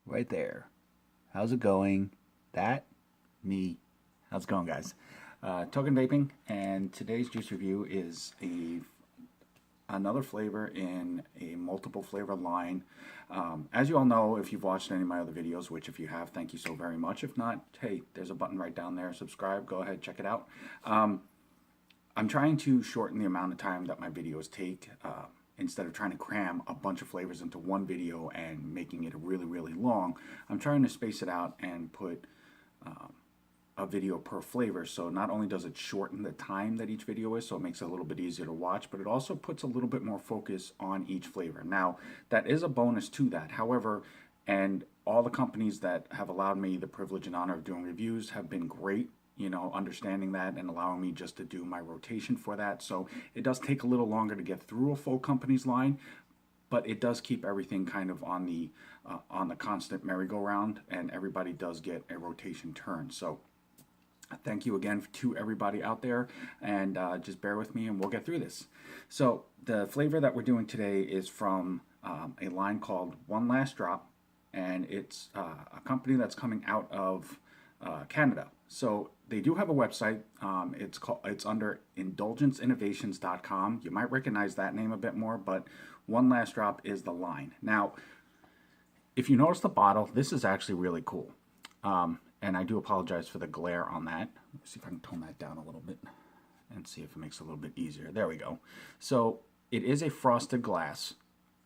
right there. How's it going? That, me. How's it going, guys? Token Vaping, and today's juice review is another flavor in a multiple flavor line. As you all know, if you've watched any of my other videos, which if you have, thank you so very much. If not, hey, there's a button right down there. Subscribe. Go ahead, check it out. I'm trying to shorten the amount of time that my videos take. Instead of trying to cram a bunch of flavors into one video and making it really, really long, I'm trying to space it out and put a video per flavor. So not only does it shorten the time that each video is, so it makes it a little bit easier to watch, but it also puts a little bit more focus on each flavor. Now, that is a bonus to that. However, and all the companies that have allowed me the privilege and honor of doing reviews have been great, you know, understanding that and allowing me just to do my rotation for that. So it does take a little longer to get through a full company's line, but it does keep everything kind of on the constant merry-go-round, and everybody does get a rotation turn. So thank you again to everybody out there, and just bear with me and we'll get through this. So the flavor that we're doing today is from a line called One Last Drop, and it's a company that's coming out of Canada. So they do have a website. It's under indulgenceinnovations.com. You might recognize that name a bit more, but One Last Drop is the line. Now, if you notice the bottle, this is actually really cool. And I do apologize for the glare on that. Let's see if I can tone that down a little bit and see if it makes it a little bit easier. There we go. So it is a frosted glass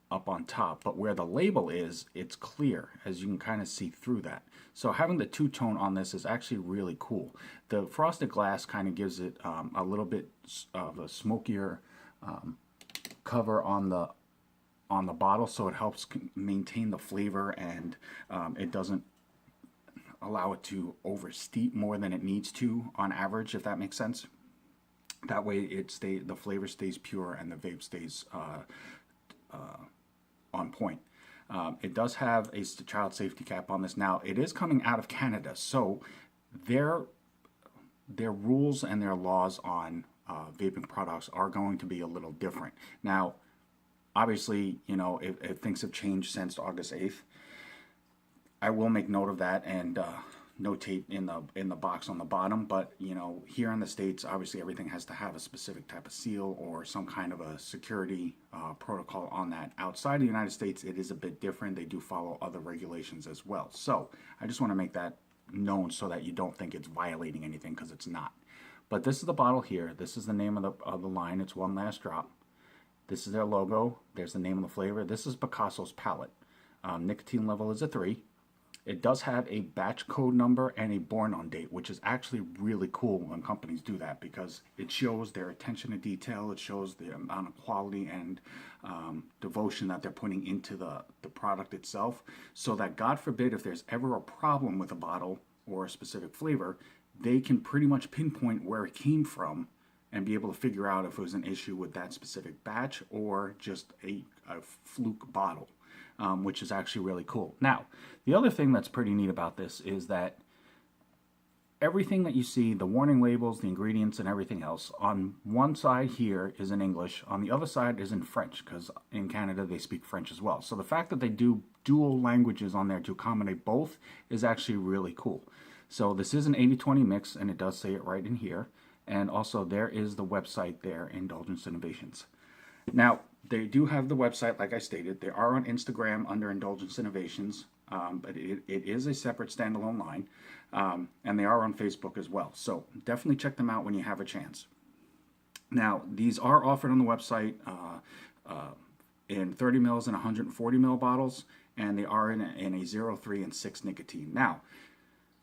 up on top, but where the label is, it's clear, as you can kind of see through that. So having the two-tone on this is actually really cool. The frosted glass kind of gives it a little bit of a smokier cover on the bottle, so it helps maintain the flavor, and it doesn't allow it to oversteep more than it needs to on average, if that makes sense. That way the flavor stays pure and the vape stays on point. It does have a child safety cap on this. Now, it is coming out of Canada, so their rules and their laws on vaping products are going to be a little different. Now, obviously, you know, if things have changed since August 8th, I will make note of that and notate in the box on the bottom. But you know, here in the States, obviously everything has to have a specific type of seal or some kind of a security protocol on that. Outside of the United States, it is a bit different. They do follow other regulations as well. So I just want to make that known so that you don't think it's violating anything, because it's not. But this is the bottle here. This is the name of the line. It's One Last Drop. This is their logo. There's the name of the flavor. This is Picasso's palette. Nicotine level is a 3. It does have a batch code number and a born on date, which is actually really cool when companies do that, because it shows their attention to detail. It shows the amount of quality and devotion that they're putting into the product itself, so that God forbid if there's ever a problem with a bottle or a specific flavor, they can pretty much pinpoint where it came from and be able to figure out if it was an issue with that specific batch or just a fluke bottle. Which is actually really cool. Now, the other thing that's pretty neat about this is that everything that you see, the warning labels, the ingredients, and everything else, on one side here is in English, on the other side is in French, because in Canada they speak French as well. So the fact that they do dual languages on there to accommodate both is actually really cool. So this is an 80-20 mix, and it does say it right in here. And also there is the website there, Indulgence Innovations. Now, they do have the website, like I stated. They are on Instagram under Indulgence Innovations, but it is a separate standalone line, and they are on Facebook as well. So definitely check them out when you have a chance. Now, these are offered on the website in 30 mils and 140 mil bottles, and they are in a 0, 3, and 6 nicotine. Now,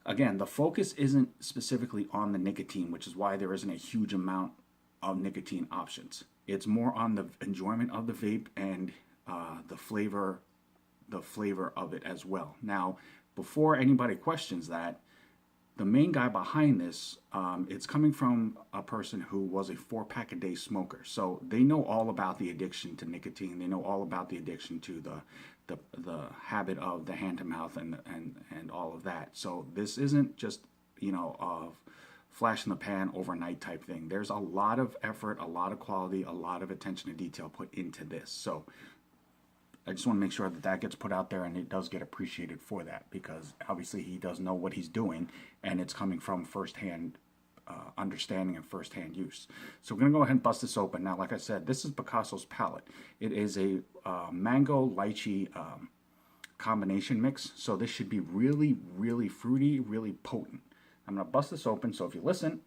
again, the focus isn't specifically on the nicotine, which is why there isn't a huge amount of nicotine options. It's more on the enjoyment of the vape and the flavor of it as well. Now, before anybody questions that, the main guy behind this, it's coming from a person who was a 4-pack-a-day smoker. So they know all about the addiction to nicotine. They know all about the addiction to the habit of the hand to mouth and all of that. So this isn't just, you know, flash in the pan overnight type thing. There's a lot of effort, a lot of quality, a lot of attention to detail put into this. So I just want to make sure that that gets put out there and it does get appreciated for that, because obviously he does know what he's doing and it's coming from firsthand understanding and firsthand use. So we're going to go ahead and bust this open. Now, like I said, this is Picasso's palette. It is a mango lychee combination mix. So this should be really, really fruity, really potent. I'm going to bust this open. So if you listen,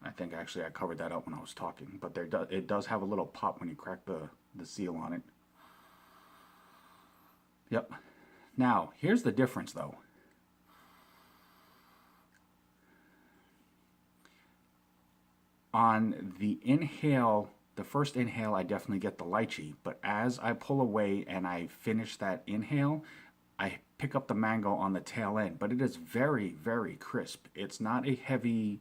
I think actually I covered that up when I was talking, but it does have a little pop when you crack the seal on it. Yep. Now, here's the difference though. On the inhale, the first inhale, I definitely get the lychee, but as I pull away and I finish that inhale, I pick up the mango on the tail end, but it is very, very crisp. It's not a heavy,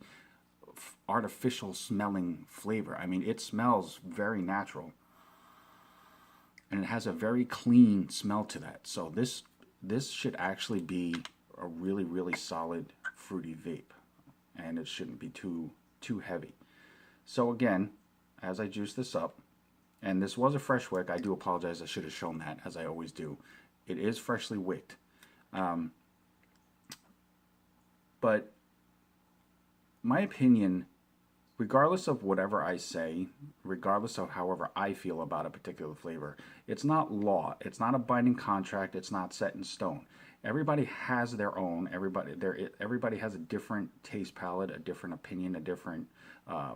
artificial smelling flavor. I mean, it smells very natural, and it has a very clean smell to that. So this should actually be a really, really solid fruity vape, and it shouldn't be too heavy. So again, as I juice this up, and this was a fresh wick, I do apologize, I should have shown that, as I always do. It is freshly wicked. But my opinion, regardless of whatever I say, regardless of however I feel about a particular flavor, it's not law. It's not a binding contract. It's not set in stone. Everybody has their own. Everybody has a different taste palette, a different opinion, a different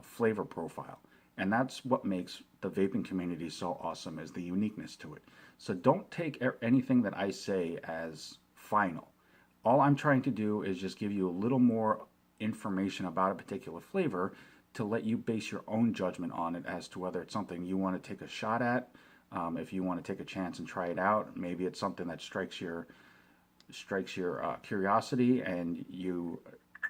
flavor profile. And that's what makes the vaping community so awesome, is the uniqueness to it. So don't take anything that I say as final. All I'm trying to do is just give you a little more information about a particular flavor to let you base your own judgment on it as to whether it's something you want to take a shot at, if you want to take a chance and try it out. Maybe it's something that strikes your curiosity, and you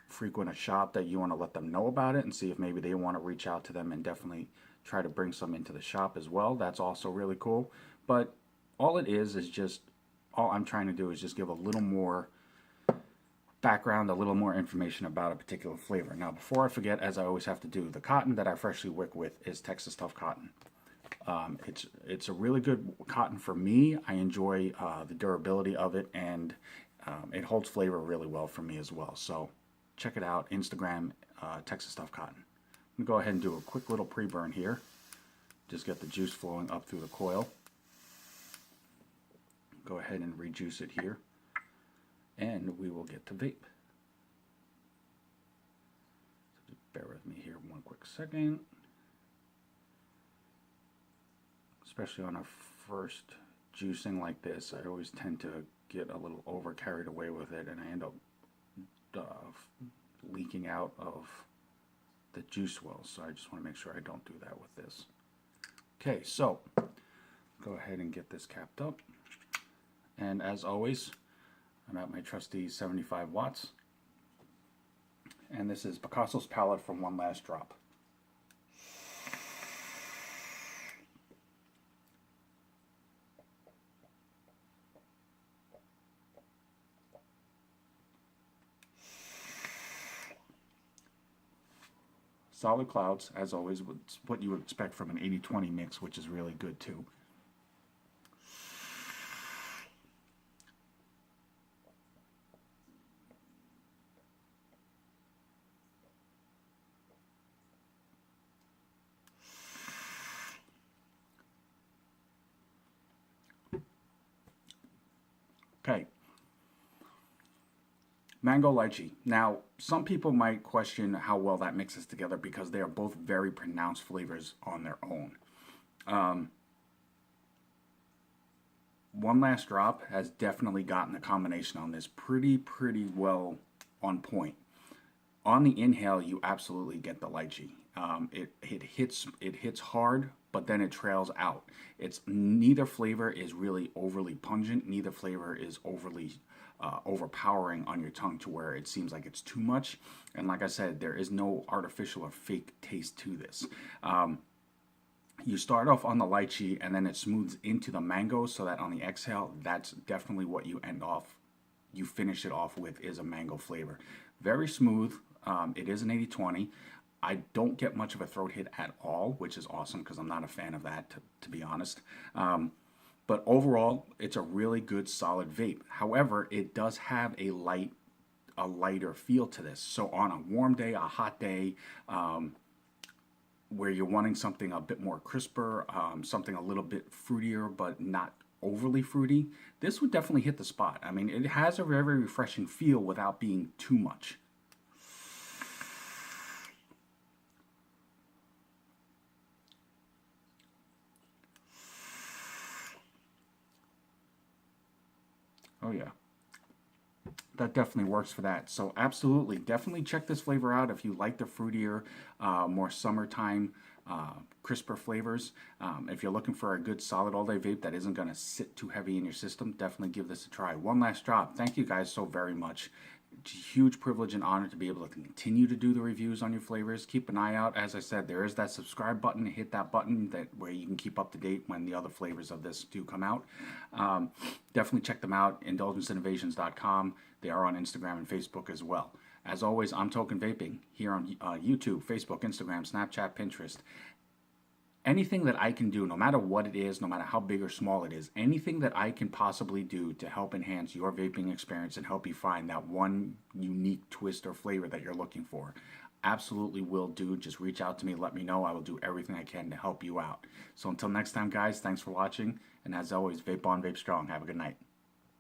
frequent a shop that you want to let them know about it and see if maybe they want to reach out to them and definitely try to bring some into the shop as well. That's also really cool. But all I'm trying to do is just give a little more background, a little more information about a particular flavor. Now, before I forget, as I always have to do, the cotton that I freshly wick with is Texas Tough Cotton. It's a really good cotton for me. I enjoy the durability of it, and it holds flavor really well for me as well. So check it out, Instagram, Texas Tough Cotton. I'm going to go ahead and do a quick little pre-burn here. Just get the juice flowing up through the coil. Go ahead and rejuice it here, and we will get to vape. So just bear with me here one quick second. Especially on a first juicing like this, I always tend to get a little over carried away with it, and I end up leaking out of the juice wells. So I just want to make sure I don't do that with this. Okay, so go ahead and get this capped up. And as always, I'm at my trusty 75 watts. And this is Picasso's palette from One Last Drop. Solid clouds, as always, what you would expect from an 80-20 mix, which is really good too. Okay. Mango lychee. Now, some people might question how well that mixes together because they are both very pronounced flavors on their own. One Last Drop has definitely gotten the combination on this pretty well on point. On the inhale, you absolutely get the lychee. It hits hard, but then it trails out. Neither flavor is really overly pungent. Neither flavor is overly overpowering on your tongue to where it seems like it's too much. And like I said, there is no artificial or fake taste to this. You start off on the lychee, and then it smooths into the mango, so that on the exhale, that's definitely what you finish it off with, is a mango flavor. Very smooth. It is an 80-20. I don't get much of a throat hit at all, which is awesome because I'm not a fan of that, to be honest. But overall, it's a really good, solid vape. However, it does have a lighter feel to this. So on a warm day, a hot day, where you're wanting something a bit more crisper, something a little bit fruitier, but not overly fruity, this would definitely hit the spot. I mean, it has a very refreshing feel without being too much. Oh yeah, that definitely works for that. So absolutely, definitely check this flavor out if you like the fruitier, more summertime, crisper flavors. If you're looking for a good solid all-day vape that isn't going to sit too heavy in your system, definitely give this a try. One last drop. Thank you guys so very much. It's a huge privilege and honor to be able to continue to do the reviews on your flavors. Keep an eye out. As I said, there is that subscribe button. Hit that button that where you can keep up to date when the other flavors of this do come out. Definitely check them out. IndulgenceInnovations.com. They are on Instagram and Facebook as well. As always, I'm Token Vaping here on YouTube, Facebook, Instagram, Snapchat, Pinterest. Anything that I can do, no matter what it is, no matter how big or small it is, anything that I can possibly do to help enhance your vaping experience and help you find that one unique twist or flavor that you're looking for, absolutely will do. Just reach out to me, let me know. I will do everything I can to help you out. So until next time, guys, thanks for watching. And as always, vape on, vape strong. Have a good night.